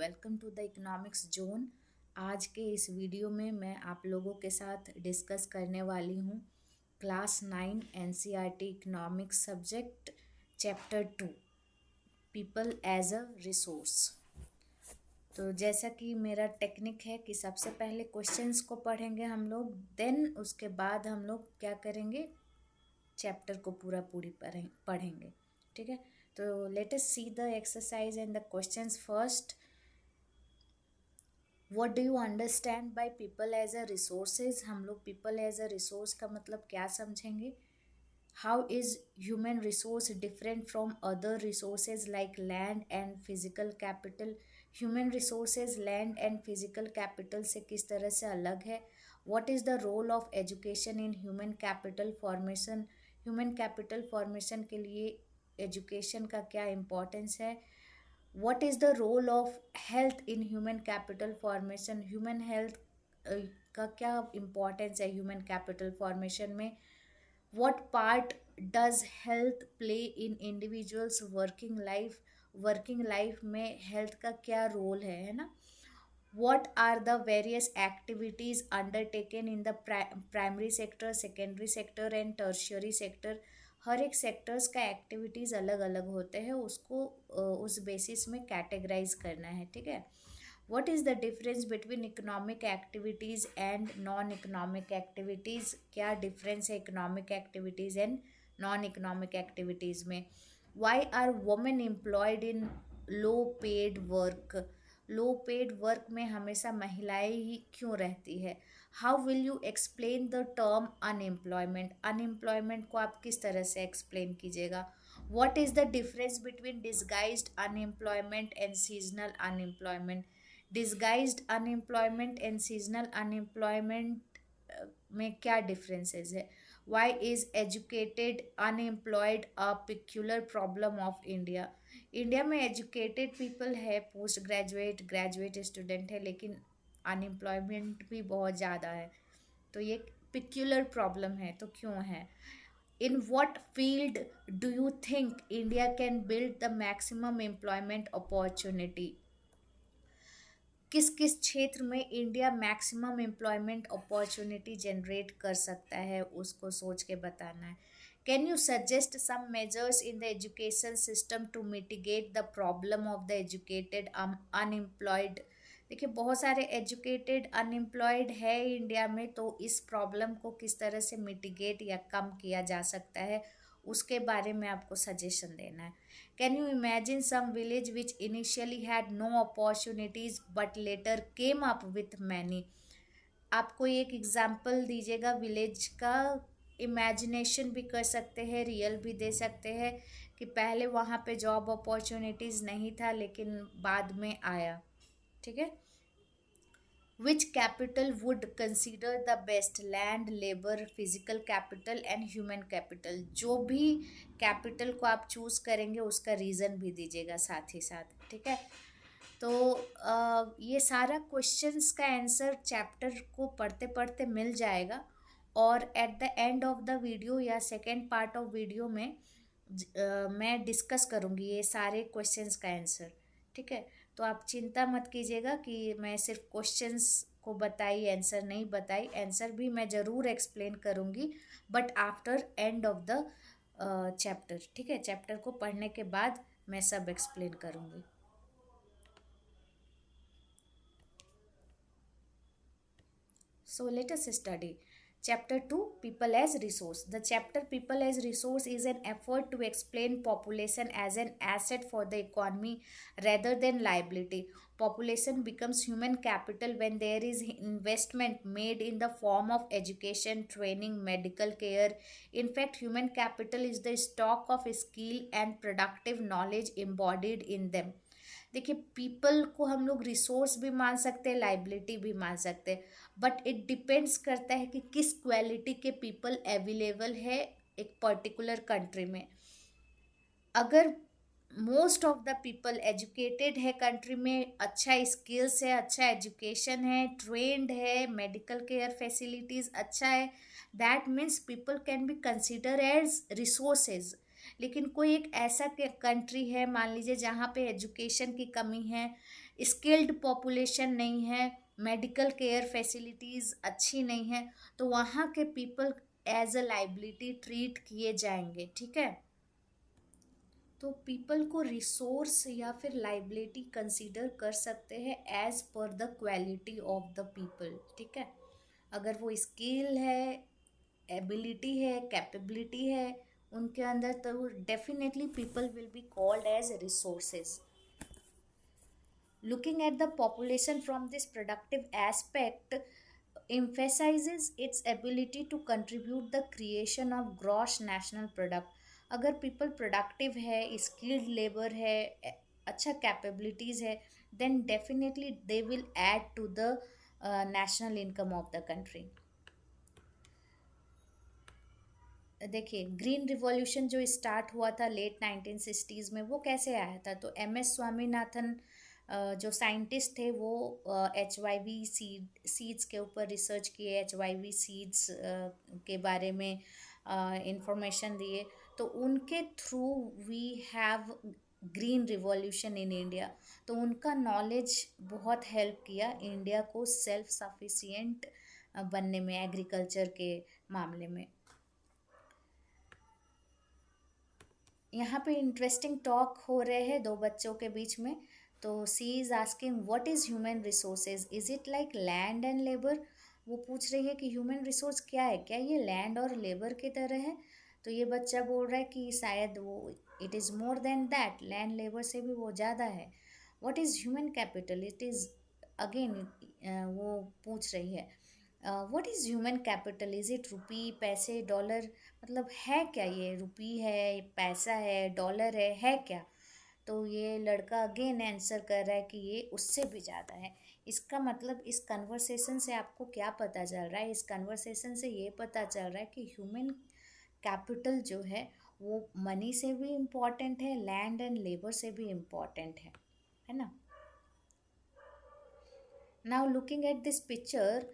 Welcome to the economics zone. आज के इस वीडियो में मैं आप लोगों के साथ डिस्कस करने वाली हूँ class 9 NCERT economics subject chapter 2 people as a resource. तो जैसा कि मेरा टेक्निक है कि सबसे पहले क्वेश्चंस को पढ़ेंगे हम लोग, देन उसके बाद हम लोग क्या करेंगे, चैप्टर को पूरी पढ़ेंगे। ठीक है, तो let us see the exercise and the questions first. What do you understand by people as a resources? हम लोग पीपल एज अ रिसोर्स का मतलब क्या समझेंगे। How is human resource different from other resources like land and physical capital? Human resources land and physical capital से किस तरह से अलग है? What is the role of education in human capital formation? Human capital formation के लिए education का क्या इम्पोर्टेंस है? what is the role of health in human capital formation? Human health का क्या इम्पोर्टेंस है ह्यूमन कैपिटल फॉर्मेशन में? what part does health play in individuals working life में हेल्थ का क्या रोल है ना? what are the various activities undertaken in the primary sector, secondary sector and tertiary sector? हर एक सेक्टर्स का activities अलग अलग होते हैं, उसको उस बेसिस में कैटेगराइज करना है। ठीक है, what is the difference between economic activities and non economic activities? क्या डिफरेंस है economic activities and non economic activities में? Why are women employed in low paid work? Low paid work में हमेशा महिलाएं ही क्यों रहती है? How will you explain the term unemployment? Unemployment को आप किस तरह से एक्सप्लेन कीजिएगा? What is the difference between disguised unemployment and seasonal unemployment? Disguised unemployment and seasonal unemployment में क्या डिफरेंसेस है? Why is educated unemployed a peculiar problem of India? India में एजुकेटेड पीपल है, पोस्ट ग्रेजुएट ग्रेजुएट स्टूडेंट है, लेकिन unemployment भी बहुत ज़्यादा है, तो ये पिक्यूलर प्रॉब्लम है। तो क्यों है? In what field do you think India can build the maximum employment opportunity? किस किस क्षेत्र में India maximum employment opportunity generate कर सकता है, उसको सोच के बताना है। Can you suggest some measures in the education system to mitigate the problem of the educated unemployed? देखिए, बहुत सारे एजुकेटेड अनएम्प्लॉयड है इंडिया में, तो इस प्रॉब्लम को किस तरह से मिटिगेट या कम किया जा सकता है, उसके बारे में आपको सजेशन देना है। Can you imagine some village which initially had no opportunities but later came up with many? आप कोई एक एग्जाम्पल दीजिएगा विलेज का, इमेजिनेशन भी कर सकते हैं, रियल भी दे सकते हैं कि पहले वहाँ पे जॉब अपॉर्चुनिटीज़ नहीं था लेकिन बाद में आया। ठीक है, which capital would consider the best? Land, labour, physical capital and human capital. जो भी कैपिटल को आप चूज़ करेंगे उसका रीज़न भी दीजिएगा साथ ही साथ। ठीक है, तो ये सारा क्वेश्चंस का आंसर चैप्टर को पढ़ते पढ़ते मिल जाएगा, और at the end of the video या सेकेंड पार्ट ऑफ वीडियो में मैं डिस्कस करूँगी ये सारे क्वेश्चंस का आंसर। ठीक है, तो आप चिंता मत कीजिएगा कि मैं सिर्फ क्वेश्चंस को बताई, आंसर नहीं बताई। आंसर भी मैं ज़रूर एक्सप्लेन करूँगी, but after end of the chapter. ठीक है, चैप्टर को पढ़ने के बाद मैं सब एक्सप्लेन करूँगी। So let us study. Chapter 2, People as Resource. The chapter People as Resource is an effort to explain population as an asset for the economy rather than liability. Population becomes human capital when there is investment made in the form of education, training, medical care. In fact, human capital is the stock of skill and productive knowledge embodied in them. देखिए, people को हम लोग resource भी मान सकते हैं, liability भी मान सकते हैं, बट इट डिपेंड्स करता है कि किस क्वालिटी के पीपल अवेलेबल है एक पर्टिकुलर कंट्री में। अगर most of the people educated है कंट्री में, अच्छा स्किल्स है, अच्छा एजुकेशन है, ट्रेंड है, मेडिकल केयर फैसिलिटीज़ अच्छा है, that means people can be consider as resources. लेकिन कोई एक ऐसा कंट्री है, मान लीजिए, जहाँ पे एजुकेशन की कमी है स्किल्ड पॉपुलेशन नहीं है, मेडिकल केयर फैसिलिटीज़ अच्छी नहीं है, तो वहाँ के people as a liability treat किए जाएंगे, ठीक है। तो पीपल को रिसोर्स या फिर लाइबिलिटी कंसीडर कर सकते हैं as per the quality of the people, ठीक है। अगर वो स्किल है, एबिलिटी है, कैपेबिलिटी है उनके अंदर, तो definitely people will be called as resources. Looking at the population from this productive aspect emphasizes its ability to contribute the creation of gross national product. अगर people productive है, skilled labor है, अच्छा capabilities है, then definitely they will add to the national income of the country. देखिए, green revolution जो start हुआ था late 1960s में, वो कैसे आया था? तो एम एस स्वामीनाथन जो साइंटिस्ट थे, वो HYV सीड्स के ऊपर रिसर्च किए, HYV सीड्स के बारे में इंफॉर्मेशन दिए, तो उनके through we have green revolution in India. तो उनका नॉलेज बहुत हेल्प किया इंडिया को सेल्फ सफिशिएंट बनने में, एग्रीकल्चर के मामले में। यहाँ पे इंटरेस्टिंग टॉक हो रहे हैं दो बच्चों के बीच में। तो she is asking what is human resources, is it like land and labour. वो पूछ रही है कि ह्यूमन रिसोर्स क्या है, क्या ये लैंड और लेबर की तरह है? तो ये बच्चा बोल रहा है कि शायद वो it is more than that, land labour से भी वो ज़्यादा है। What is human capital, it is again वो पूछ रही है what is human capital, is it rupee, पैसे, डॉलर, मतलब है क्या ये? रुपी है, पैसा है, डॉलर है क्या? तो ये लड़का अगेन आंसर कर रहा है कि ये उससे भी ज़्यादा है। इसका मतलब इस कन्वर्सेशन से आपको क्या पता चल रहा है? इस कन्वर्सेशन से ये पता चल रहा है कि ह्यूमन कैपिटल जो है वो मनी से भी इम्पॉर्टेंट है, लैंड एंड लेबर से भी इम्पॉर्टेंट है ना। Now looking at this picture,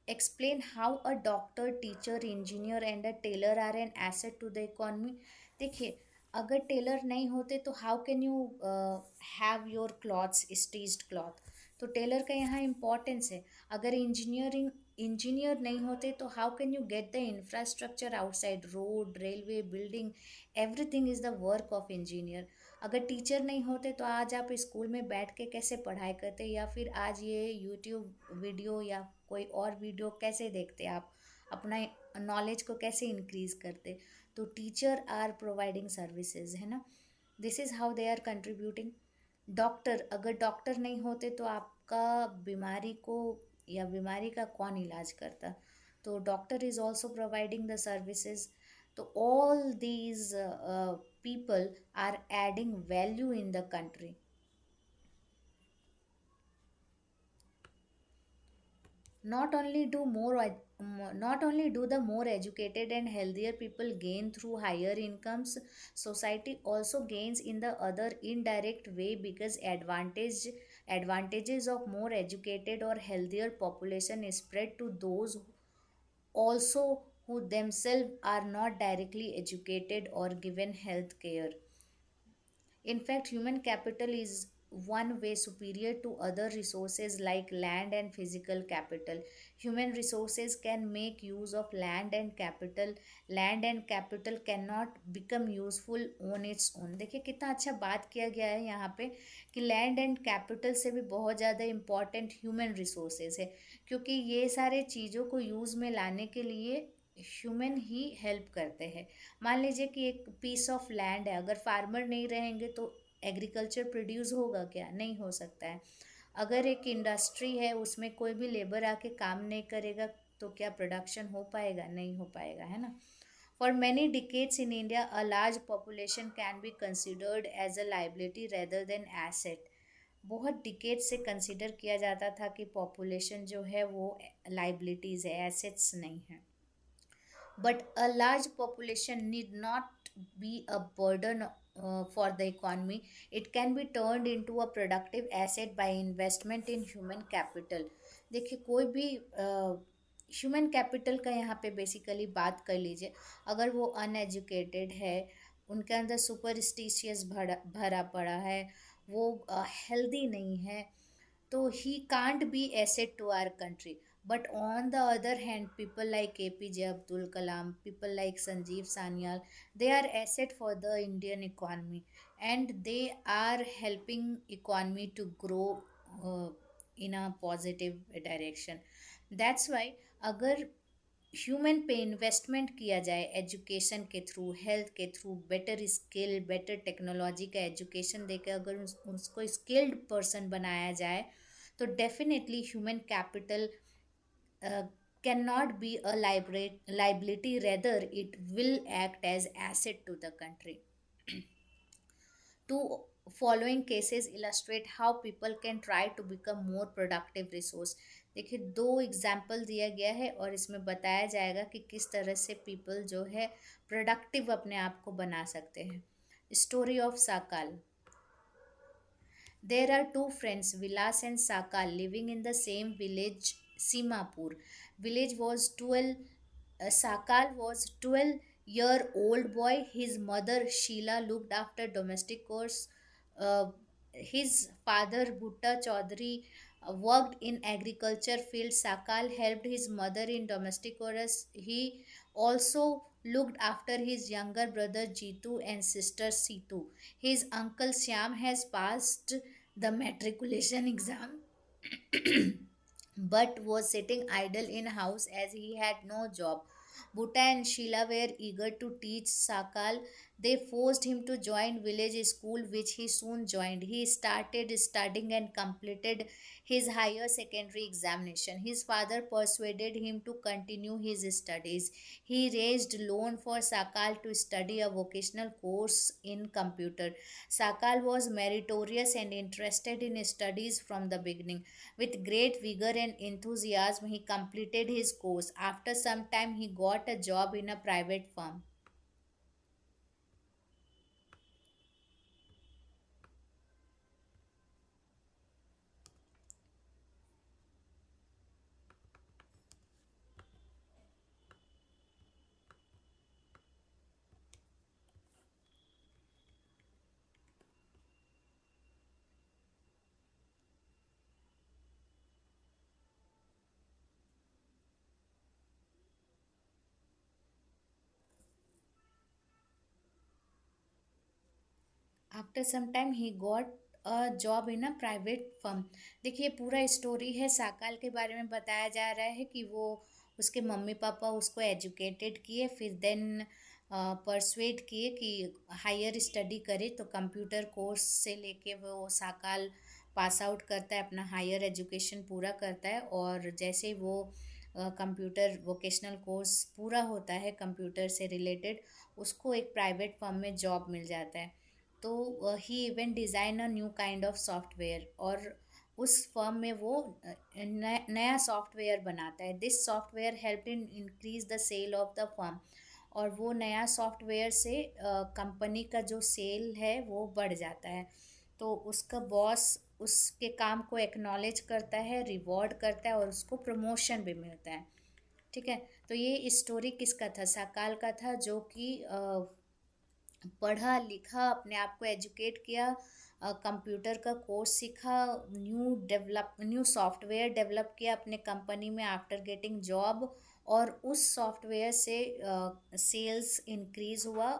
explain how a doctor, teacher, engineer and a tailor are an asset to the economy. देखिए, अगर टेलर नहीं होते तो how can you have your clothes, stitched cloth. तो टेलर का यहाँ इम्पोर्टेंस है। अगर इंजीनियर नहीं होते तो how can you get the infrastructure outside, road, railway, building, everything is the work of engineer. अगर टीचर नहीं होते तो आज आप स्कूल में बैठ के कैसे पढ़ाई करते, या फिर आज ये यूट्यूब वीडियो या कोई और वीडियो कैसे देखते आप, अपना नॉलेज को कैसे इंक्रीज करते? तो टीचर आर प्रोवाइडिंग सर्विसेज, है ना। This is how they are contributing. Doctor, अगर डॉक्टर नहीं होते तो आपका बीमारी को या बीमारी का कौन इलाज करता? तो doctor is also providing the services. तो all these people are adding value in the country. Not only do the more educated and healthier people gain through higher incomes, society also gains in the other indirect way, because advantages of more educated or healthier population is spread to those also who themselves are not directly educated or given health care. In fact, human capital is one way superior to other resources like land and physical capital. Human resources can make use of land and capital. Land and capital cannot become useful on its own. देखिए कितना अच्छा बात किया गया है यहाँ पे कि लैंड एंड कैपिटल से भी बहुत ज़्यादा इम्पॉर्टेंट ह्यूमन रिसोर्सेज है, क्योंकि ये सारे चीज़ों को यूज़ में लाने के लिए ह्यूमन ही हेल्प करते हैं। मान लीजिए कि एक पीस ऑफ लैंड है, अगर फार्मर नहीं रहेंगे तो एग्रीकल्चर प्रोड्यूस होगा क्या? नहीं हो सकता है। अगर एक इंडस्ट्री है, उसमें कोई भी लेबर आके काम नहीं करेगा तो क्या प्रोडक्शन हो पाएगा? नहीं हो पाएगा, है ना। For many decades in India a large population can be considered as a liability rather than asset. बहुत डिकेड से कंसिडर किया जाता था कि पॉपुलेशन जो है वो लाइबिलिटीज़ है, एसेट्स नहीं है। But a large population need not be a burden for the economy. It can be turned into a productive asset by investment in human capital. देखिए, कोई भी ह्यूमन कैपिटल का यहाँ पे बेसिकली बात कर लीजिए। अगर वो अनएजुकेटेड है, उनके अंदर सुपरस्टिशियस भरा भरा पड़ा है, वो हेल्दी नहीं है, तो he can't be asset to our country. But on the other hand, people like APJ Abdul Kalam, people like Sanjeev Sanyal, they are asset for the Indian economy, and they are helping economy to grow uh, in a positive direction. That's why अगर human पे investment किया जाए education के through, health के through, better skill, better technology का education देकर अगर उसको स्किल्ड पर्सन बनाया जाए, तो definitely human capital can not be a liability, rather it will act as asset to the country. Two following cases illustrate how people can try to become more productive resource. देखिए, दो example दिया गया है और इसमें बताया जाएगा कि किस तरह से पीपल जो है प्रोडक्टिव अपने आप को बना सकते हैं. Story of Sakal. There are two friends, Vilas and Sakal, living in the same village, Simapur. Village was 12, Sakal was 12-year-old boy. His mother, Sheila, looked after domestic chores. Uh, his father, Bhutta Chaudhary, worked in agriculture field. Sakal helped his mother in domestic chores. He also looked after his younger brother Jitu and sister Situ. His uncle Syam has passed the matriculation exam but was sitting idle in house as he had no job. Bhutta and Sheila were eager to teach Sakal. They forced him to join village school, which he soon joined. He started studying and completed his higher secondary examination. His father persuaded him to continue his studies. He raised loan for Sakal to study a vocational course in computer. Sakal was meritorious and interested in studies from the beginning. With great vigor and enthusiasm, he completed his course. After some time, he got a job in a private firm. After some time he got a job in a private firm. देखिए, पूरा story है साकाल के बारे में बताया जा रहा है कि वो उसके मम्मी पापा उसको एजुकेटेड किए, फिर देन परसुएट किए कि हायर स्टडी करे. तो कंप्यूटर कोर्स से लेके वो साकाल पास आउट करता है, अपना हायर एजुकेशन पूरा करता है, और जैसे ही वो कंप्यूटर वोकेशनल कोर्स पूरा होता है कंप्यूटर से रिलेटेड, उसको एक प्राइवेट फर्म में जॉब मिल जाता है. तो he even design a new kind of software, और उस फर्म में वो नया सॉफ्टवेयर बनाता है. This software help in increase the sale of the firm, और वो नया सॉफ्टवेयर से कंपनी का जो सेल है वो बढ़ जाता है. तो उसका बॉस उसके काम को एक्नॉलेज करता है, रिवॉर्ड करता है, और उसको प्रमोशन भी मिलता है. ठीक है. तो ये स्टोरी किसका था? साकाल का था, जो कि पढ़ा लिखा, अपने आप को एजुकेट किया, कंप्यूटर का कोर्स सीखा, न्यू सॉफ्टवेयर डेवलप किया अपने कंपनी में आफ्टर गेटिंग जॉब, और उस सॉफ्टवेयर से सेल्स इंक्रीज हुआ.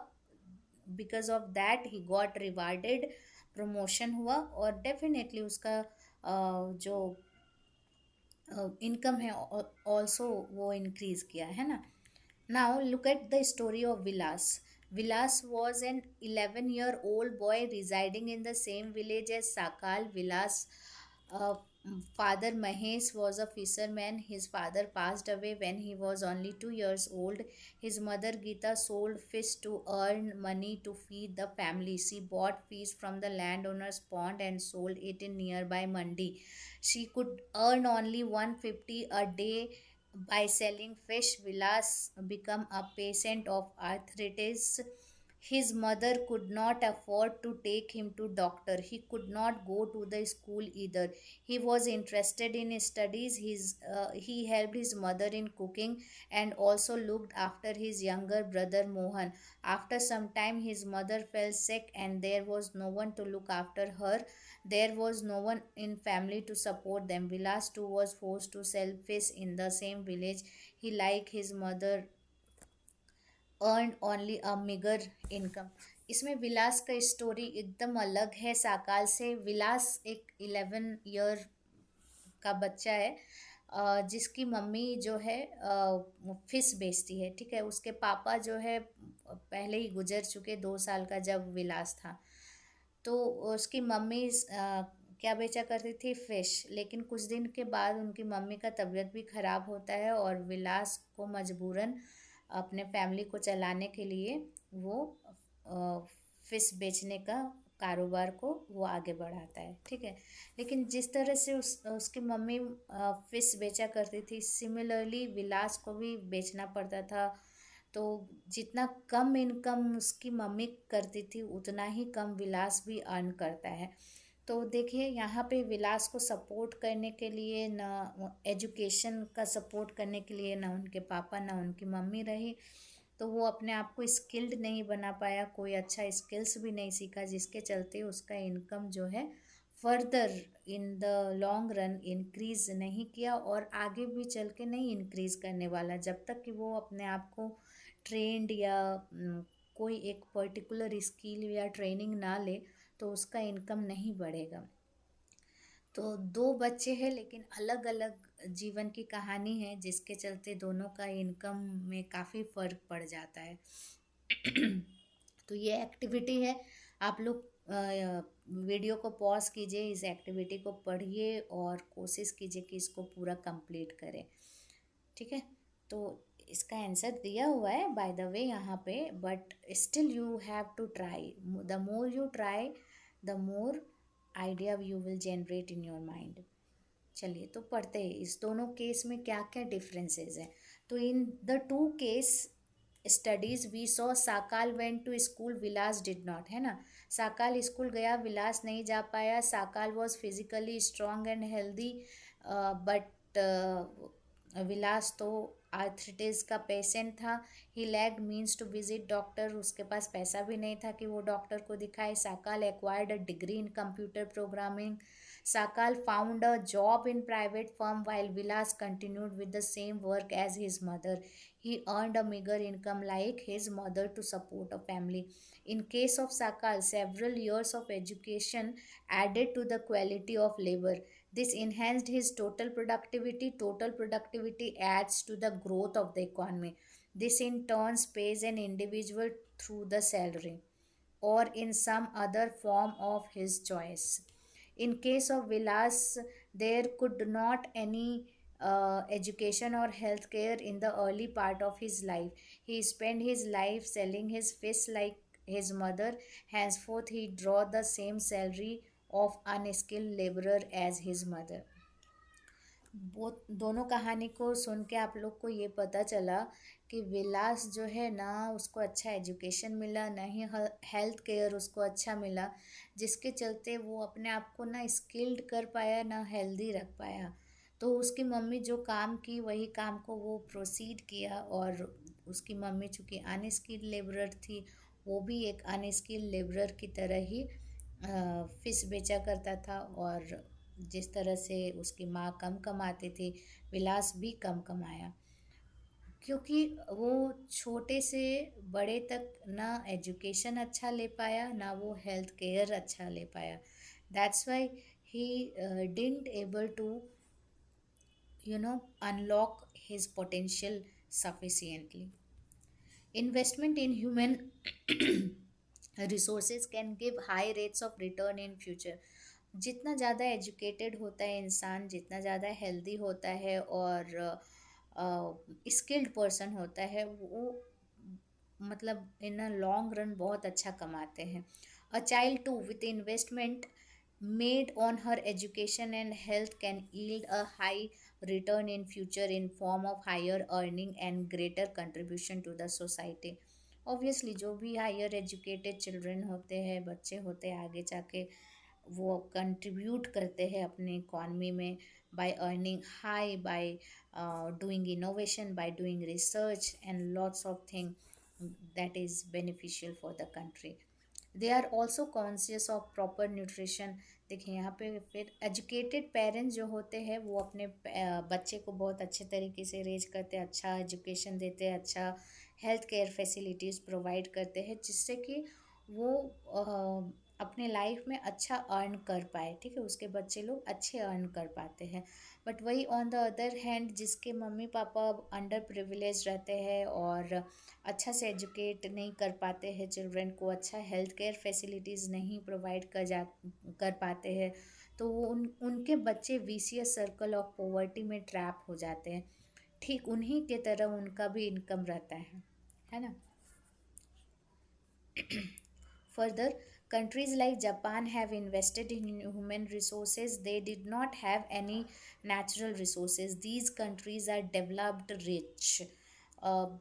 Because of that he got rewarded, promotion हुआ, और डेफिनेटली उसका जो इनकम है ऑल्सो वो इंक्रीज किया है ना. Now look at the story of Vilas. Vilas was an 11-year-old boy residing in the same village as Sakal. Vilas' uh, father Mahesh was a fisherman. His father passed away when he was only 2 years old. His mother Geeta sold fish to earn money to feed the family. She bought fish from the landowner's pond and sold it in nearby mandi. She could earn only 150 a day by selling fish. Vilas became a patient of arthritis. His mother could not afford to take him to doctor. He could not go to the school either. He was interested in his studies. He helped his mother in cooking and also looked after his younger brother Mohan. After some time, his mother fell sick and there was no one to look after her. There was no one in family to support them. Vilas too was forced to sell fish in the same village. He, like his mother, earned only a meager income. इसमें विलास का story एकदम अलग है साकाल से. विलास एक 11 year का बच्चा है, जिसकी मम्मी जो है फिश बेचती है. ठीक है, उसके पापा जो है पहले ही गुजर चुके 2 साल का जब विलास था. तो उसकी मम्मी क्या बेचा करती थी, फिश. लेकिन कुछ दिन के बाद उनकी मम्मी का तबीयत भी ख़राब होता है और विलास को मजबूरन अपने फैमिली को चलाने के लिए वो फिश बेचने का कारोबार को वो आगे बढ़ाता है. ठीक है, लेकिन जिस तरह से उसकी मम्मी फिश बेचा करती थी, सिमिलरली विलास को भी बेचना पड़ता था. तो जितना कम इनकम उसकी मम्मी करती थी उतना ही कम विलास भी अर्न करता है. तो देखिए यहाँ पे विलास को सपोर्ट करने के लिए ना एजुकेशन का सपोर्ट करने के लिए ना उनके पापा ना उनकी मम्मी रही. तो वो अपने आप को स्किल्ड नहीं बना पाया, कोई अच्छा स्किल्स भी नहीं सीखा, जिसके चलते उसका इनकम जो है further in the long run increase नहीं किया और आगे भी चल के नहीं इंक्रीज करने वाला जब तक कि वो अपने आप को ट्रेंड या कोई एक पर्टिकुलर स्किल या ट्रेनिंग ना ले, तो उसका इनकम नहीं बढ़ेगा. तो दो बच्चे हैं लेकिन अलग अलग जीवन की कहानी है, जिसके चलते दोनों का इनकम में काफ़ी फ़र्क पड़ जाता है. तो ये एक्टिविटी है. आप लोग वीडियो को पॉज कीजिए, इस एक्टिविटी को पढ़िए और कोशिश कीजिए कि इसको पूरा कंप्लीट करें. ठीक है, तो इसका आंसर दिया हुआ है बाय द वे यहाँ पे, but still you have to try. The more you try, the more idea you will generate in your mind. चलिए तो पढ़ते हैं इस दोनों केस में क्या क्या डिफरेंसेस हैं. तो in the two case studies we saw Sakal went to school, Vilas did not. है ना, साकाल स्कूल गया, विलास नहीं जा पाया. Sakal was physically strong and healthy, but Vilas तो आर्थरिटिस का पेशेंट था. He lacked means to visit doctor, उसके पास पैसा भी नहीं था कि वो डॉक्टर को दिखाए. Sakal acquired a degree in computer programming. Sakal found a job in private firm while Vilas continued with the same work as his mother. He earned a meager income like his mother to support a family. In case of Sakal, several years of education added to the quality of labor. This enhanced his total productivity. Total productivity adds to the growth of the economy. This in turn pays an individual through the salary or in some other form of his choice. In case of Vilas, there could not any education or health care in the early part of his life. He spent his life selling his fish like his mother. Henceforth, he draw the same salary of unskilled laborer as his mother. वो दोनों कहानी को सुन के आप लोग को ये पता चला कि विलास जो है ना, उसको अच्छा एजुकेशन मिला, ना ही हेल्थ केयर उसको अच्छा मिला, जिसके चलते वो अपने आप को ना स्किल्ड कर पाया ना हेल्दी रख पाया. तो उसकी मम्मी जो काम की वही काम को वो प्रोसीड किया, और उसकी मम्मी चूँकि अनस्किल्ड लेबरर थी, वो भी एक अनस्किल्ड लेबरर की तरह ही फिश बेचा करता था. और जिस तरह से उसकी माँ कम कमाती थी, विलास भी कम कमाया, क्योंकि वो छोटे से बड़े तक ना एजुकेशन अच्छा ले पाया ना वो हेल्थ केयर अच्छा ले पाया. That's why he didn't able to unlock his potential sufficiently. Investment in human resources can give high rates of return in future. जितना ज़्यादा एजुकेटेड होता है इंसान, जितना ज़्यादा हेल्दी होता है और स्किल्ड पर्सन होता है, वो मतलब इन अ लॉन्ग रन बहुत अच्छा कमाते हैं. A child to with investment made on her education and health can yield a high return in future in form of higher earning and greater contribution to the society. Obviously जो भी higher educated children होते हैं, बच्चे होते हैं, आगे जाके वो कंट्रीब्यूट करते हैं अपने इकॉनमी में by earning high, by doing innovation, by doing research and lots of things that is beneficial for the country. They are also conscious of proper nutrition. देखिए यहाँ पे फिर एजुकेटेड पेरेंट्स जो होते हैं वो अपने बच्चे को बहुत अच्छे तरीके से रेज करते हैं, अच्छा एजुकेशन देते हैं, अच्छा हेल्थ केयर फैसिलिटीज़ प्रोवाइड करते हैं, जिससे कि वो अपने लाइफ में अच्छा अर्न कर पाए. ठीक है, उसके बच्चे लोग अच्छे अर्न कर पाते हैं. बट वही ऑन द अदर हैंड जिसके मम्मी पापा अंडर प्रिविलेज रहते हैं और अच्छा से एजुकेट नहीं कर पाते हैं चिल्ड्रन को, अच्छा हेल्थ केयर फैसिलिटीज़ नहीं प्रोवाइड कर पाते हैं, तो वो उनके बच्चे विशियस सर्कल ऑफ पॉवर्टी में ट्रैप हो जाते हैं. ठीक उन्हीं के तरह उनका भी इनकम रहता है ना. Further, countries like Japan have invested in human resources. They did not have any natural resources. These countries are developed rich.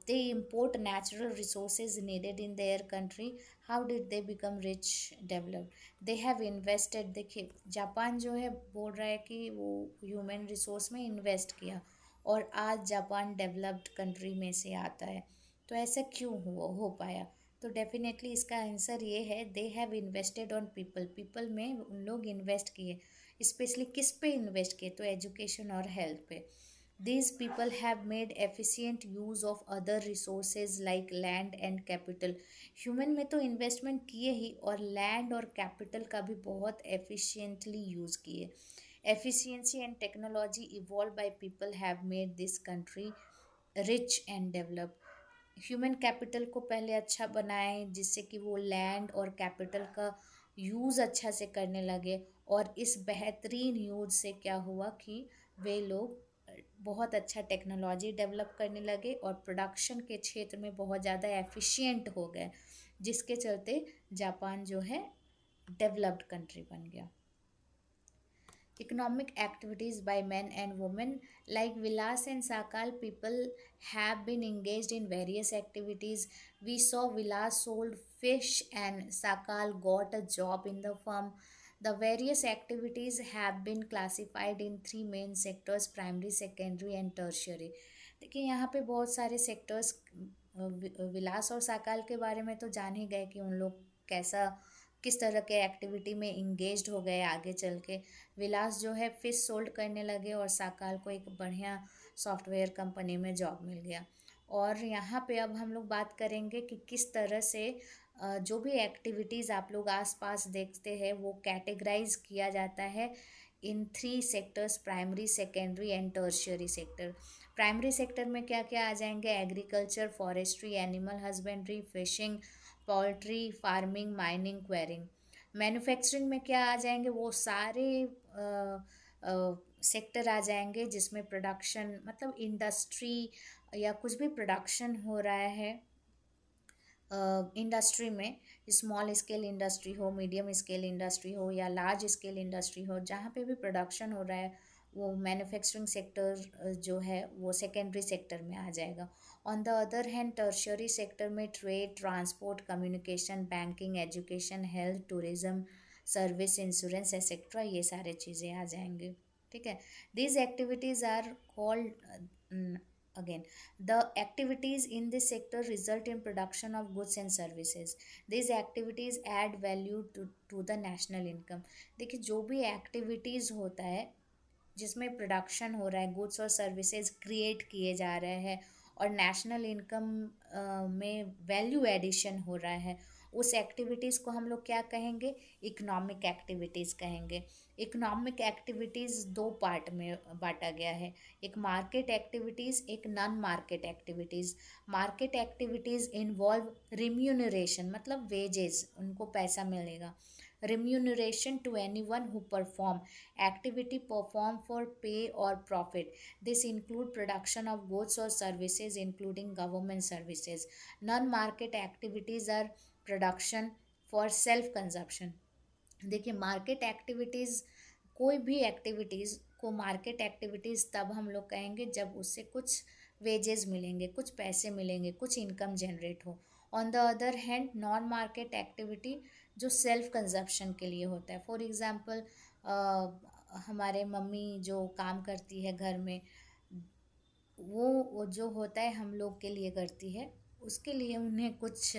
They import natural resources needed in their country. How did they become rich, developed? They have invested. देखिए Japan जो है बोल रहा है कि वो human resource में invest किया और आज जापान डेवलप्ड कंट्री में से आता है. तो ऐसा क्यों हो पाया? तो डेफिनेटली इसका आंसर ये है, they have invested on people. People में उन लोग इन्वेस्ट किए. स्पेशली किस पे इन्वेस्ट किए? तो एजुकेशन और हेल्थ पे. These people have made efficient use of other resources like land and capital. Human में तो इन्वेस्टमेंट किए ही और लैंड और कैपिटल का भी बहुत एफिशिएंटली यूज़ किए. Efficiency and technology evolve by people have made this country rich and developed. Human capital को पहले अच्छा बनाएं जिससे कि वो लैंड और कैपिटल का यूज़ अच्छा से करने लगे, और इस बेहतरीन यूज़ से क्या हुआ कि वे लोग बहुत अच्छा टेक्नोलॉजी डेवलप करने लगे और प्रोडक्शन के क्षेत्र में बहुत ज़्यादा एफिशिएंट हो गए, जिसके चलते जापान जो है डेवलप्ड कंट्री बन गया. Economic activities by men and women like Vilas and Sakal, people have been engaged in various activities. We saw Vilas sold fish and Sakal got a job in the firm. The various activities have been classified in three main sectors: primary, secondary and tertiary. देखिए यहाँ पे बहुत सारे sectors, विलास और साकाल के बारे में तो जान ही गए कि उन लोग कैसा किस तरह के एक्टिविटी में इंगेज्ड हो गए. आगे चल के विलास जो है फिश सोल्ड करने लगे और साकाल को एक बढ़िया सॉफ्टवेयर कंपनी में जॉब मिल गया. और यहाँ पे अब हम लोग बात करेंगे कि किस तरह से जो भी एक्टिविटीज़ आप लोग आसपास देखते हैं वो कैटेगराइज किया जाता है in three sectors: primary, secondary and tertiary sector. Primary sector में क्या क्या आ जाएंगे? Agriculture, forestry, animal husbandry, fishing, poultry farming, mining, quarrying. Manufacturing में क्या आ जाएंगे? वो सारे सेक्टर आ जाएंगे जिसमें प्रोडक्शन मतलब इंडस्ट्री या कुछ भी प्रोडक्शन हो रहा है इंडस्ट्री में, स्मॉल स्केल इंडस्ट्री हो, मीडियम स्केल इंडस्ट्री हो या लार्ज स्केल इंडस्ट्री हो, जहाँ पे भी प्रोडक्शन हो रहा है वो मैन्युफैक्चरिंग सेक्टर जो है वो सेकेंडरी सेक्टर में आ जाएगा. On the other hand tertiary sector में trade, transport, communication, banking, education, health, tourism, service, insurance etcetera, ये सारे चीज़ें आ जाएंगे. ठीक है, these activities are called again the activities in this sector result in production of goods and services. These activities add value to the national income. देखिए जो भी एक्टिविटीज़ होता है जिसमें प्रोडक्शन हो रहा है, गुड्स और सर्विसेज क्रिएट किए जा रहे हैं और नेशनल इनकम में वैल्यू एडिशन हो रहा है, उस एक्टिविटीज़ को हम लोग क्या कहेंगे? इकोनॉमिक एक्टिविटीज़ कहेंगे. इकोनॉमिक एक्टिविटीज़ दो पार्ट में बांटा गया है, एक मार्केट एक्टिविटीज़, एक non market activities. Market activities involve remuneration मतलब वेजेस, उनको पैसा मिलेगा. remuneration to anyone who perform activity perform for pay or profit. This include production of goods or services including government services. Non market activities are production for self consumption. देखिए market activities, कोई भी activities को market activities तब हम लोग कहेंगे जब उससे कुछ वेजेस मिलेंगे, कुछ पैसे मिलेंगे, कुछ इनकम जनरेट हो. On the other hand non market activity जो सेल्फ कंजप्शन के लिए होता है, फॉर एग्जांपल हमारे मम्मी जो काम करती है घर में, वो जो होता है हम लोग के लिए करती है, उसके लिए उन्हें कुछ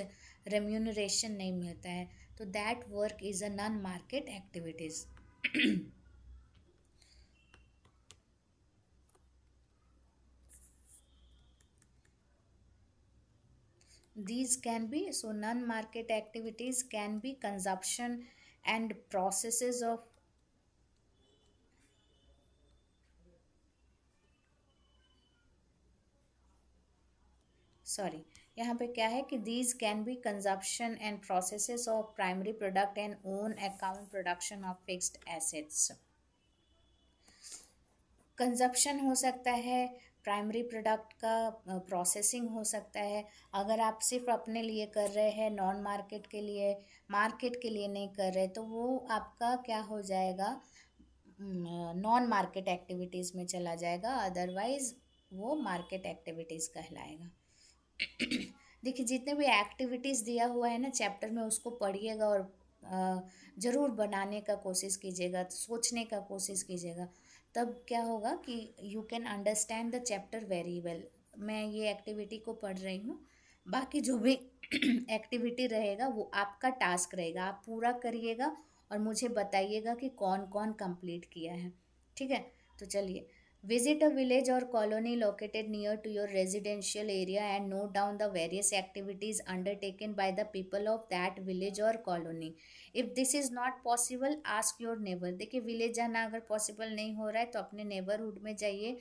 रेम्यूनरेशन नहीं मिलता है, तो that work is a non market activities. These can be, so non-market activities can be consumption and processes of, sorry, यहाँ पे क्या है कि these can be consumption and processes of primary product and own account production of fixed assets. Consumption हो सकता है, primary product का processing हो सकता है. अगर आप सिर्फ अपने लिए कर रहे हैं, नॉन मार्केट के लिए, मार्केट के लिए नहीं कर रहे, तो वो आपका क्या हो जाएगा, नॉन मार्केट एक्टिविटीज़ में चला जाएगा, अदरवाइज वो मार्केट एक्टिविटीज़ कहलाएगा. देखिए, जितने भी एक्टिविटीज़ दिया हुआ है ना चैप्टर में, उसको पढ़िएगा और ज़रूर बनाने का कोशिश कीजिएगा, सोचने का कोशिश कीजिएगा, तब क्या होगा कि you can understand the chapter very well. मैं ये एक्टिविटी को पढ़ रही हूँ, बाकी जो भी एक्टिविटी रहेगा वो आपका टास्क रहेगा, आप पूरा करिएगा और मुझे बताइएगा कि कौन कौन कंप्लीट किया है. ठीक है, तो चलिए. Visit a village or colony located near to your residential area and note down the various activities undertaken by the people of that village or colony. If this is not possible, ask your neighbor. देखिए, village जाना अगर possible नहीं हो रहा है तो अपने neighbourhood में जाइए,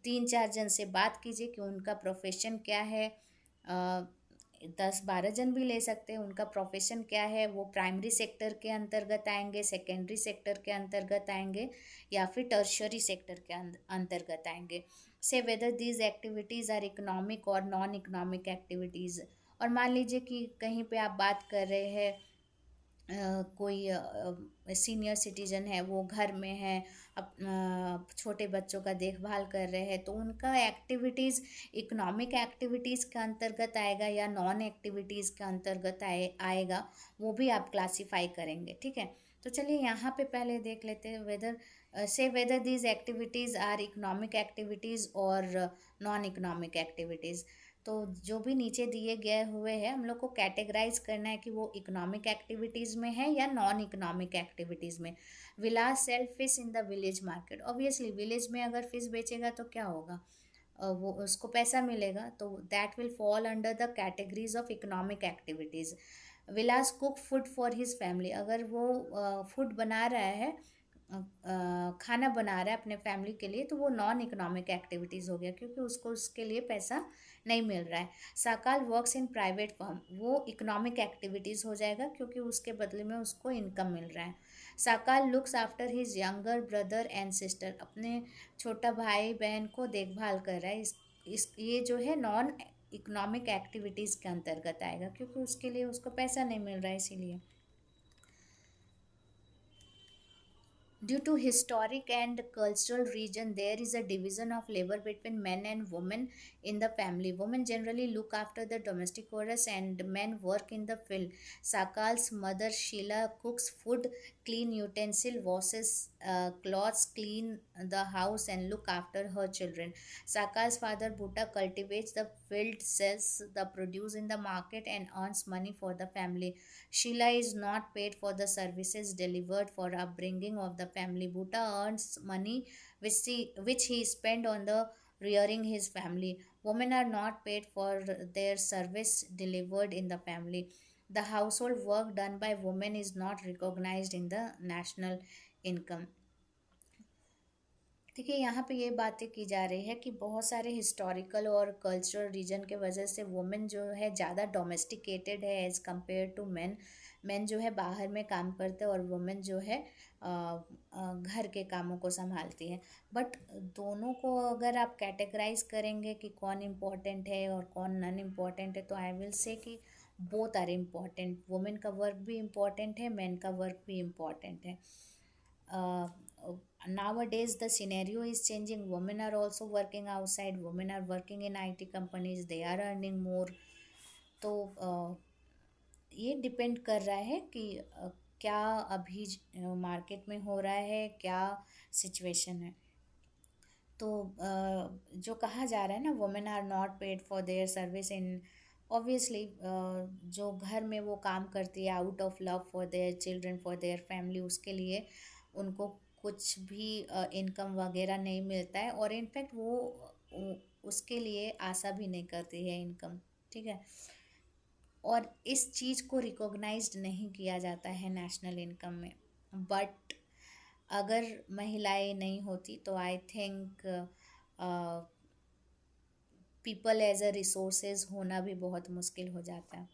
3-4 जन से बात कीजिए कि उनका प्रोफेशन क्या है. 10-12 जन भी ले सकते हैं, उनका प्रोफेशन क्या है, वो प्राइमरी सेक्टर के अंतर्गत आएंगे, सेकेंडरी सेक्टर के अंतर्गत आएंगे, या फिर टर्शरी सेक्टर के अंतर्गत आएंगे. Say whether these activities are economic और नॉन इकोनॉमिक एक्टिविटीज़. और मान लीजिए कि कहीं पे आप बात कर रहे हैं, कोई सीनियर सिटीजन है, वो घर में है, छोटे बच्चों का देखभाल कर रहे हैं, तो उनका एक्टिविटीज़ इकोनॉमिक एक्टिविटीज़ के अंतर्गत आएगा या नॉन एक्टिविटीज़ के अंतर्गत आएगा, वो भी आप क्लासीफाई करेंगे. ठीक है, तो चलिए यहाँ पे पहले देख लेते हैं, whether these activities are economic activities और नॉन इकोनॉमिक एक्टिविटीज़. तो जो भी नीचे दिए गए हुए हैं, हम लोग को कैटेगराइज करना है कि वो इकोनॉमिक एक्टिविटीज़ में है या नॉन इकोनॉमिक एक्टिविटीज़ में. Vilas sell fish in the village market. Obviously village में अगर फिश बेचेगा तो क्या होगा, वो उसको पैसा मिलेगा, तो that will fall under the categories of economic activities. Vilas cook food for his family. अगर वो फूड बना रहा है, खाना बना रहा है अपने फैमिली के लिए, तो वो नॉन इकोनॉमिक एक्टिविटीज़ हो गया, क्योंकि उसको उसके लिए पैसा नहीं मिल रहा है. Sakal works in private firm. वो इकोनॉमिक एक्टिविटीज़ हो जाएगा, क्योंकि उसके बदले में उसको इनकम मिल रहा है. Sakal looks after his younger brother and sister. अपने छोटा भाई बहन को देखभाल कर रहा है. इस ये जो है नॉन इकोनॉमिक एक्टिविटीज़ के अंतर्गत आएगा, क्योंकि उसके लिए उसको पैसा नहीं मिल रहा है, इसीलिए. Due to historic and cultural region, there is a division of labor between men and women in the family. Women generally look after the domestic chores and men work in the field. Sakal's mother Sheila cooks food, clean utensil, washes clothes, clean the house and look after her children. Sakal's father Bhutta cultivates the field, sells the produce in the market and earns money for the family. Sheila is not paid for the services delivered for upbringing of the family. Bhutta earns money which he spent on the rearing his family. Women are not paid for their service delivered in the family. The household work done by women is not recognized in the national income. देखिए, यहाँ पे ये बातें की जा रही है कि बहुत सारे हिस्टोरिकल और कल्चरल रीजन के वजह से वुमेन जो है ज़्यादा डोमेस्टिकेटेड है as compare to men. Men जो है बाहर में काम करते हैं और वुमेन जो है घर के कामों को संभालती है. बट दोनों को अगर आप कैटेगराइज करेंगे कि कौन इम्पोर्टेंट है और कौन नॉन इम्पोर्टेंट है, तो आई विल से कि बोथ आर इम्पोर्टेंट. वुमेन का वर्क भी इम्पोर्टेंट है, मेन का वर्क भी इम्पोर्टेंट है. uh, Nowadays the scenario is changing. Women are also working outside, women are working in IT companies, they are earning more. तो ये depend कर रहा है कि क्या अभी मार्केट में हो रहा है, क्या सिचुएशन है। तो जो कहा जा रहा है ना, women are not paid for their service in, obviously जो घर में वो काम करती है out of love for their children, for their family, उसके लिए उनको कुछ भी इनकम वगैरह नहीं मिलता है, और इनफैक्ट वो उसके लिए आशा भी नहीं करती है इनकम। ठीक है। और इस चीज़ को रिकॉग्नाइज्ड नहीं किया जाता है नेशनल इनकम में। बट अगर महिलाएं नहीं होती तो I think people as a resources होना भी बहुत मुश्किल हो जाता है।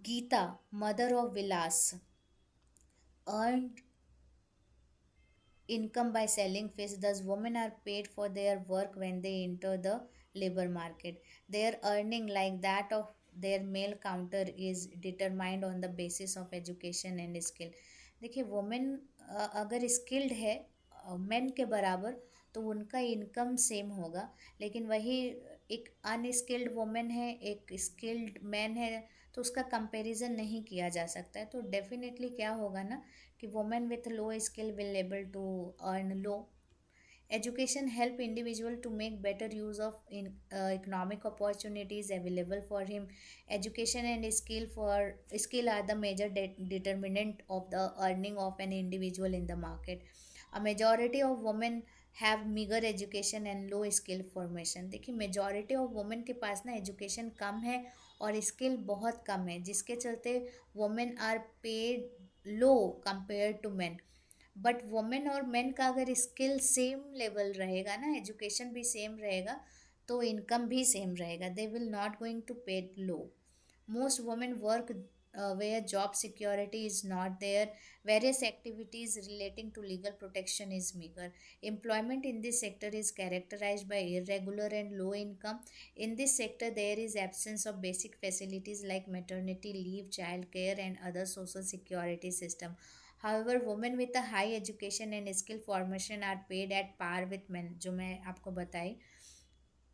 Gita, mother of Vilas, earn income by selling fish. Thus, women are paid for their work when they enter the labor market. Their earning, like that of their male counter, is determined on the basis of education and skill. देखिए, women अगर skilled है main के बराबर, तो उनका income same होगा। लेकिन वही एक अनस्किल्ड वुमेन है, एक स्किल्ड मैन है, तो उसका कंपैरिजन नहीं किया जा सकता है। तो डेफिनेटली क्या होगा ना, कि women with low skill will able to earn low. Education help individual to make better use of economic opportunities available for him. Education and skill are the major determinant of the earning of an individual in the market. A majority of women have meager education and low skill formation. देखिए, majority of women के पास ना education कम है और skill बहुत कम है, जिसके चलते women are paid low compare to men. But women और मेन का अगर स्किल सेम लेवल रहेगा ना, एजुकेशन भी सेम रहेगा, तो इनकम भी सेम रहेगा। They will not going to pay low. Most women work where job security is not there. Various activities relating to legal protection is meager. Employment in this sector is characterized by irregular and low income. In this sector, there is absence of basic facilities like maternity leave, child care, and other social security system. However, women with a high education and skill formation are paid at par with men, जो मैं आपको बताई।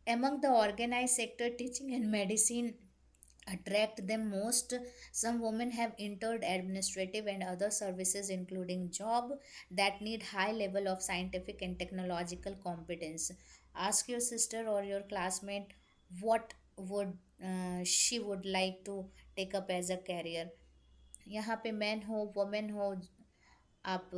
Among the organized sector, teaching and medicine attract them most. Some women have entered administrative and other services, including job that need high level of scientific and technological competence. Ask your sister or your classmate what would she would like to take up as a career. यहाँ पे man हो, women हो, आप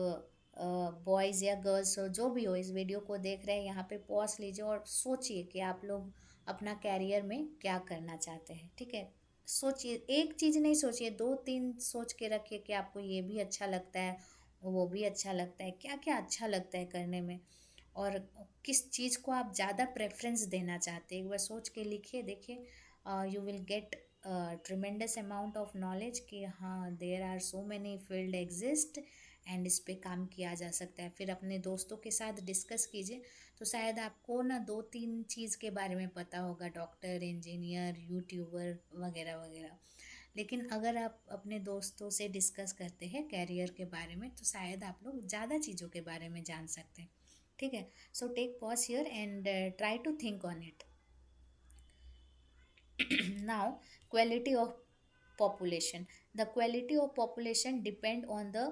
boys या girls हो, जो भी हो, इस वीडियो को देख रहे हैं, यहाँ पे पॉज लीजिए और सोचिए कि आप लोग अपना कैरियर में क्या करना चाहते हैं। ठीक है। सोचिए, एक चीज़ नहीं सोचिए, दो तीन सोच के रखिए कि आपको ये भी अच्छा लगता है, वो भी अच्छा लगता है, क्या क्या अच्छा लगता है करने में, और किस चीज़ को आप ज़्यादा प्रेफरेंस देना चाहते हैं। एक बार सोच के लिखिए, देखिए, you will get tremendous amount of knowledge कि हाँ, there are so many field exist and इस पे काम किया जा सकता है। फिर अपने दोस्तों के साथ डिस्कस कीजिए, तो शायद आपको ना दो तीन चीज़ के बारे में पता होगा, डॉक्टर, इंजीनियर, यूट्यूबर वगैरह वगैरह। लेकिन अगर आप अपने दोस्तों से डिस्कस करते हैं कैरियर के बारे में, तो शायद आप लोग ज़्यादा चीज़ों के बारे में जान सकते हैं। ठीक है। So take pause here and try to think on it. Now, quality of population. The quality of population depend on the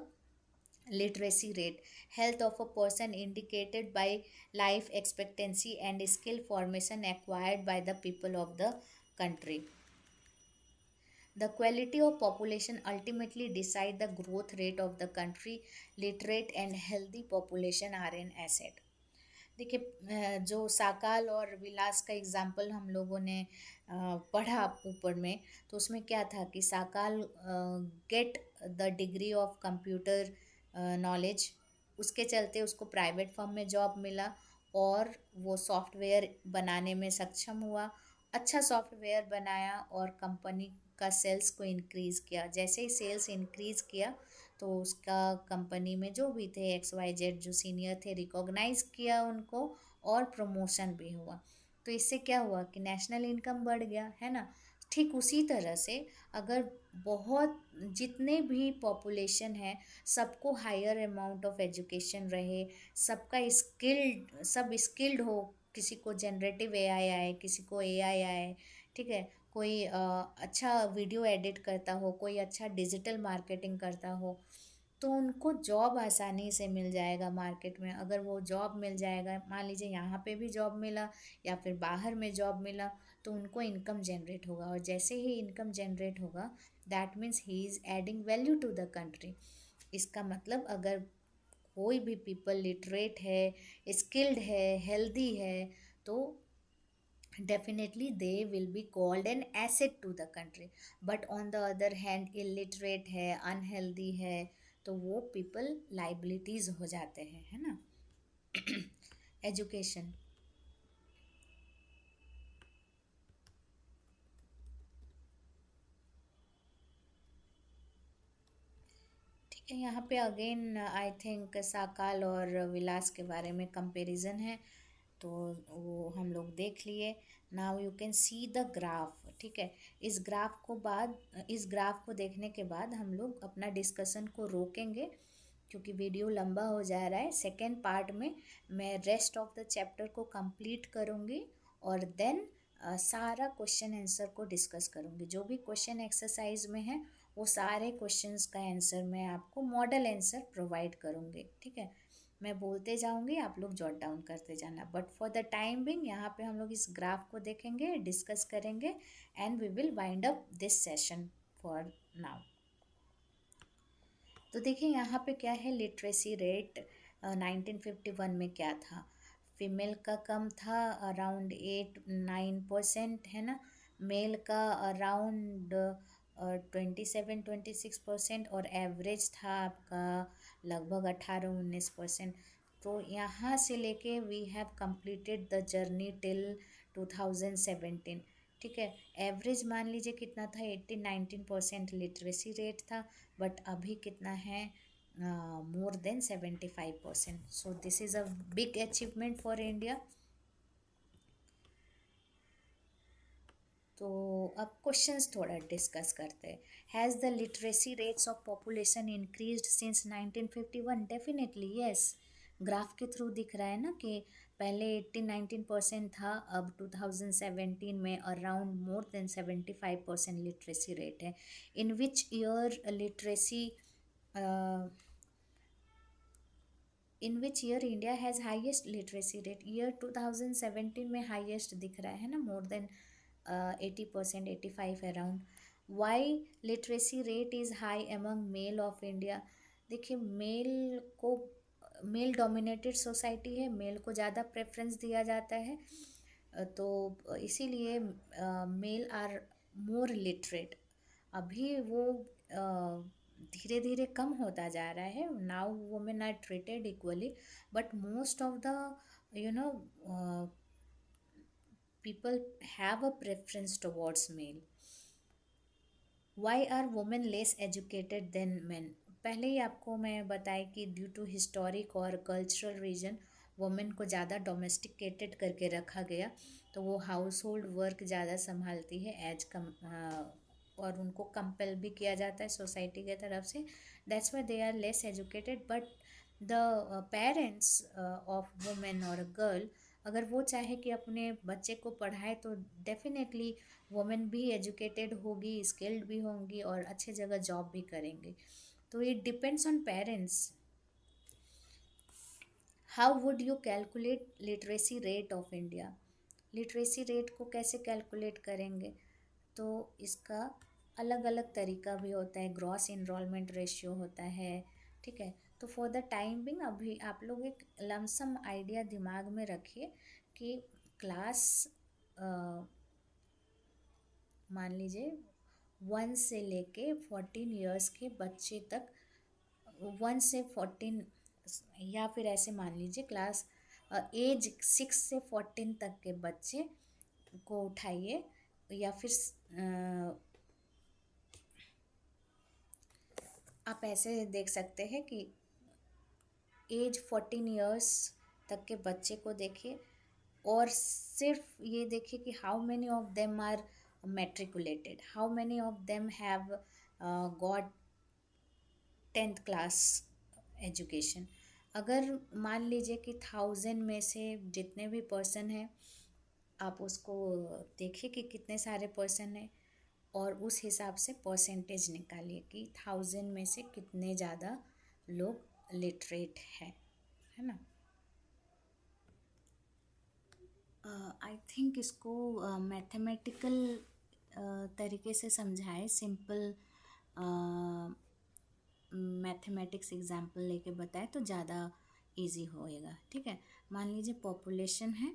literacy rate, health of a person indicated by life expectancy, and skill formation acquired by the people of the country. The quality of population ultimately decide the growth rate of the country. Literate and healthy population are an asset. देखिए, जो साकाल और विलास का example हम लोगों ने पढ़ा ऊपर में, तो उसमें क्या था कि Sakal get the degree of computer knowledge, उसके चलते उसको प्राइवेट फर्म में जॉब मिला और वो सॉफ्टवेयर बनाने में सक्षम हुआ। अच्छा सॉफ्टवेयर बनाया और कंपनी का सेल्स को इंक्रीज़ किया। जैसे ही सेल्स इंक्रीज़ किया, तो उसका कंपनी में जो भी थे XYZ जो सीनियर थे, रिकॉग्नाइज किया उनको और प्रमोशन भी हुआ। तो इससे क्या हुआ कि नेशनल इनकम बढ़ गया, है ना। ठीक उसी तरह से अगर बहुत जितने भी पॉपुलेशन है, सबको हायर अमाउंट ऑफ एजुकेशन रहे, सबका स्किल्ड, सब स्किल्ड हो, किसी को जनरेटिव AI आए, किसी को AI आए, ठीक है, कोई अच्छा वीडियो एडिट करता हो, कोई अच्छा डिजिटल मार्केटिंग करता हो, तो उनको जॉब आसानी से मिल जाएगा मार्केट में। अगर वो जॉब मिल जाएगा, मान लीजिए यहाँ पे भी जॉब मिला या फिर बाहर में जॉब मिला, तो उनको इनकम जनरेट होगा, और जैसे ही इनकम जनरेट होगा, that means he is adding value to the country. इसका मतलब अगर कोई भी पीपल लिटरेट है, स्किल्ड है, हेल्दी है, तो definitely they will be called an asset to the country. But on the other hand, illiterate है, unhealthy है, तो वो people liabilities हो जाते हैं, है ना। एजुकेशन, ठीक है। यहाँ पे अगेन आई थिंक साकाल और विलास के बारे में कंपैरिजन है, तो वो हम लोग देख लिए। Now you can see the graph, ठीक है। इस ग्राफ को देखने के बाद हम लोग अपना डिस्कशन को रोकेंगे, क्योंकि वीडियो लंबा हो जा रहा है। सेकेंड पार्ट में मैं रेस्ट ऑफ द चैप्टर को कंप्लीट करूँगी, और देन सारा क्वेश्चन आंसर को डिस्कस करूँगी। जो भी क्वेश्चन एक्सरसाइज में है, वो सारे क्वेश्चंस का आंसर मैं आपको मॉडल आंसर प्रोवाइड करूँगी, ठीक है। मैं बोलते जाऊँगी, आप लोग जॉट डाउन करते जाना। But for the time being यहाँ पे हम लोग इस ग्राफ को देखेंगे, डिस्कस करेंगे, and we will wind up this session for now. तो देखिए यहाँ पे क्या है, लिटरेसी रेट 1951 में क्या था। फीमेल का कम था, अराउंड 8-9%, है ना। मेल का अराउंड 27-26%, और एवरेज था आपका लगभग 18-19%। तो यहाँ से लेके we have completed the journey till 2017, ठीक है। एवरेज मान लीजिए कितना था, 18-19% लिटरेसी रेट था, बट अभी कितना है, मोर than 75%। So this is a big achievement for India. तो अब क्वेश्चंस थोड़ा डिस्कस करते हैं। Has the literacy rates of population increased since 1951? Definitely yes. Graph के थ्रू दिख रहा है ना कि पहले 18-19% था, अब 2017 में around more than 75% literacy rate है। In which year literacy in which year India has highest literacy rate? Year 2017 में हाईएस्ट दिख रहा है ना, more than 80%, 85 around. Why literacy rate is high among male of India? देखिए, male dominated society है, male को ज़्यादा प्रेफरेंस दिया जाता है, तो इसीलिए मेल आर मोर लिटरेट। अभी वो धीरे धीरे कम होता जा रहा है। Now women are treated equally, but most of the you know people have a preference towards male. Why are women less educated than men? पहले ही आपको मैं बताई कि ड्यू टू हिस्टोरिक और कल्चरल रीजन वुमेन को ज़्यादा डोमेस्टिकेटेड करके रखा गया, तो वो हाउस होल्ड वर्क ज़्यादा संभालती है एज कम, और उनको कंपेल भी किया जाता है सोसाइटी के तरफ से। That's why they are less educated. But the parents of women और गर्ल, अगर वो चाहे कि अपने बच्चे को पढ़ाए, तो डेफिनेटली वुमेन भी एजुकेटेड होगी, स्किल्ड भी होंगी, और अच्छे जगह जॉब भी करेंगे। तो it depends on parents. How would you calculate literacy rate of India? Literacy rate को कैसे कैलकुलेट करेंगे? तो इसका अलग अलग तरीका भी होता है, ग्रॉस इनरोलमेंट रेशियो होता है, ठीक है। तो फॉर द टाइम बिंग अभी आप लोग एक लमसम आइडिया दिमाग में रखिए कि क्लास मान लीजिए 1 से लेके 14 ईयर्स के बच्चे तक, 1 से 14, या फिर ऐसे मान लीजिए क्लास एज 6 से 14 तक के बच्चे को उठाइए, या फिर आप ऐसे देख सकते हैं कि एज 14 ईयर्स तक के बच्चे को देखिए, और सिर्फ ये देखिए कि how many of them are matriculated, how many of them have got 10th class education. अगर मान लीजिए कि 1000 में से जितने भी पर्सन हैं, आप उसको देखिए कि कितने सारे पर्सन हैं और उस हिसाब से परसेंटेज निकालिए कि 1000 में से कितने ज़्यादा लोग लिटरेट है ना। आई थिंक इसको मैथमेटिकल तरीके से समझाए, सिंपल मैथमेटिक्स एग्जाम्पल लेके बताए तो ज़्यादा इजी होएगा। ठीक है, मान लीजिए पॉपुलेशन है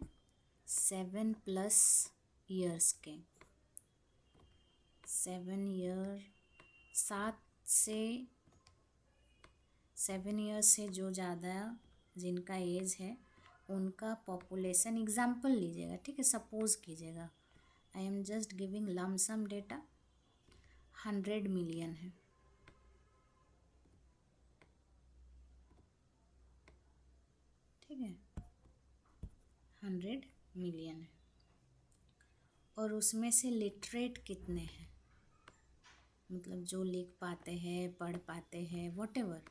7+ ईयर्स के, 7 ईयर, 7 से जो ज़्यादा जिनका एज है उनका पॉपुलेशन एग्जाम्पल लीजिएगा। ठीक है, सपोज कीजिएगा, I am just giving lump sum data, 100 million है। ठीक है, 100 मिलियन है और उसमें से लिटरेट कितने हैं, मतलब जो लिख पाते हैं, पढ़ पाते हैं, वॉटेवर,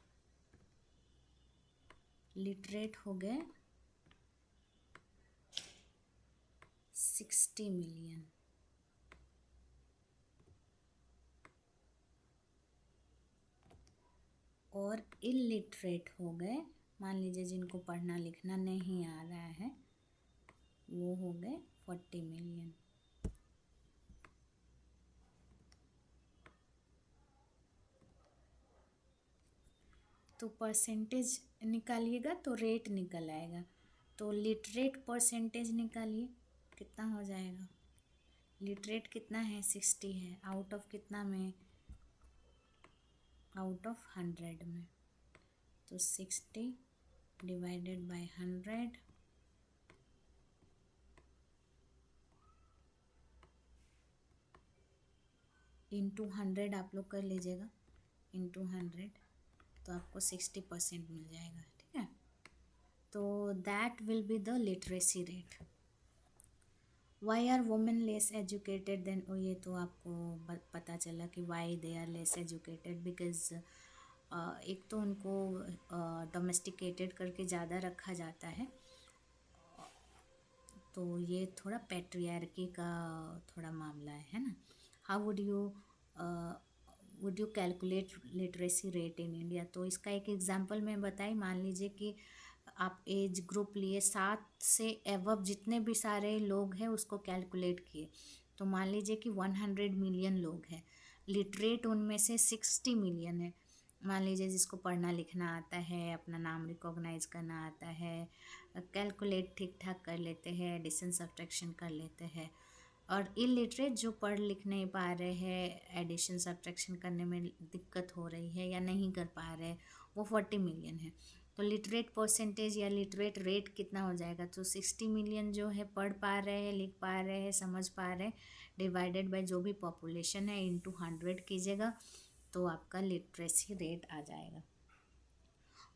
लिटरेट हो गए 60 मिलियन। और इलिटरेट हो गए, मान लीजिए जिनको पढ़ना लिखना नहीं आ रहा है, वो हो गए 40 मिलियन। तो परसेंटेज निकालिएगा तो रेट निकल आएगा। तो लिटरेट परसेंटेज निकालिए, कितना हो जाएगा। लिटरेट कितना है, 60 है, आउट ऑफ कितना में, आउट ऑफ 100 में। तो 60 डिवाइडेड बाय 100 इंटू 100 आप लोग कर लीजिएगा, इंटू 100, तो आपको 60% मिल जाएगा। ठीक है, तो that will be the literacy rate. Why are women less educated then, ये तो आपको पता चला कि why they are less educated, because एक तो उनको डोमेस्टिकेटेड करके ज़्यादा रखा जाता है, तो ये थोड़ा पैट्रियार्की का थोड़ा मामला है ना। How would you calculate literacy rate in India. तो इसका एक एग्जांपल मैं बताई, मान लीजिए कि आप एज ग्रुप लिए 7 से एवब जितने भी सारे लोग हैं उसको कैलकुलेट किए, तो मान लीजिए कि 100 मिलियन लोग हैं, लिटरेट उनमें से 60 मिलियन है। मान लीजिए जिसको पढ़ना लिखना आता है, अपना नाम रिकॉग्नाइज करना आता है, कैलकुलेट ठीक ठाक कर लेते हैं, एडिशन सब्ट्रैक्शन कर लेते हैं, और इलिटरेट जो पढ़ लिख नहीं पा रहे हैं, एडिशन सब्ट्रैक्शन करने में दिक्कत हो रही है या नहीं कर पा रहे, वो 40 मिलियन है। तो लिटरेट परसेंटेज या लिटरेट रेट कितना हो जाएगा, तो 60 मिलियन जो है पढ़ पा रहे हैं, लिख पा रहे हैं, समझ पा रहे हैं, डिवाइडेड बाय जो भी पॉपुलेशन है इंटू 100 कीजिएगा, तो आपका लिटरेसी रेट आ जाएगा।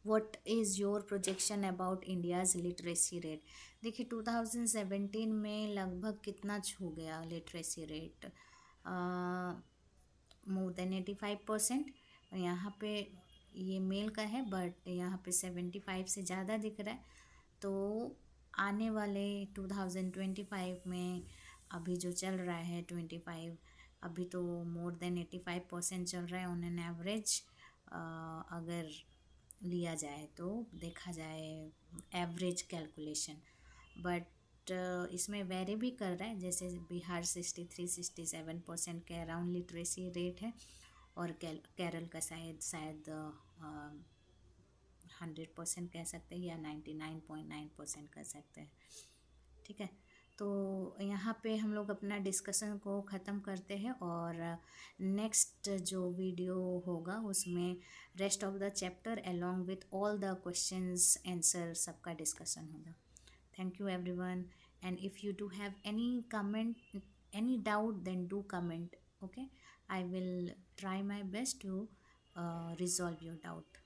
What is your projection about India's literacy rate. देखिए 2017 में लगभग कितना छू गया लिटरेसी रेट, मोर देन 85%। यहाँ पे ये मेल का है, बट यहाँ पे 75 से ज़्यादा दिख रहा है। तो आने वाले 2025 में अभी जो चल रहा है 25, अभी तो मोर देन 85% चल रहा है ऑन एन एवरेज। अगर लिया जाए तो देखा जाए एवरेज कैलकुलेशन, बट इसमें वेरी भी कर रहा है, जैसे बिहार 63-67% के अराउंड लिटरेसी रेट है, और केरल का शायद 100% कह सकते हैं या 99.9% कह सकते हैं। ठीक है, तो यहाँ पे हम लोग अपना डिस्कशन को ख़त्म करते हैं, और नेक्स्ट जो वीडियो होगा उसमें rest of the chapter along with all the questions answer सबका डिस्कशन होगा। Thank you everyone, and if you do have any comment, any doubt, then do comment, okay. I will try my best to resolve your doubt.